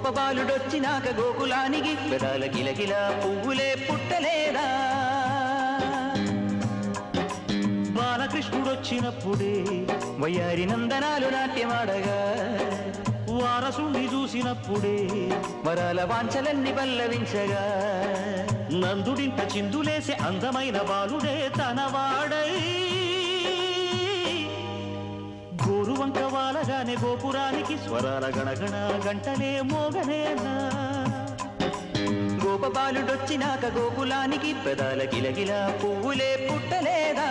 గోపబాలుడొచ్చినాక గోకులానికి పెదాల గిలగిల పువ్వులే పుట్టలేదా బాలకృష్ణుడొచ్చినప్పుడే వయ్యారి నందనాలు నాట్యమాడగా వారసుని చూసినప్పుడే వరాల వాంఛలన్నీ పల్లవించగా నందుడింట చిందులేసే అందమైన బాలుడే తనవాడై గోరువంక వాలగానే గోపురానికి స్వరాల గణగణ గంటలే మోగనేనా గోపబాలుడొచ్చినాక గోకులానికి పెదాల గిలగిల పువ్వులే పుట్టలేదా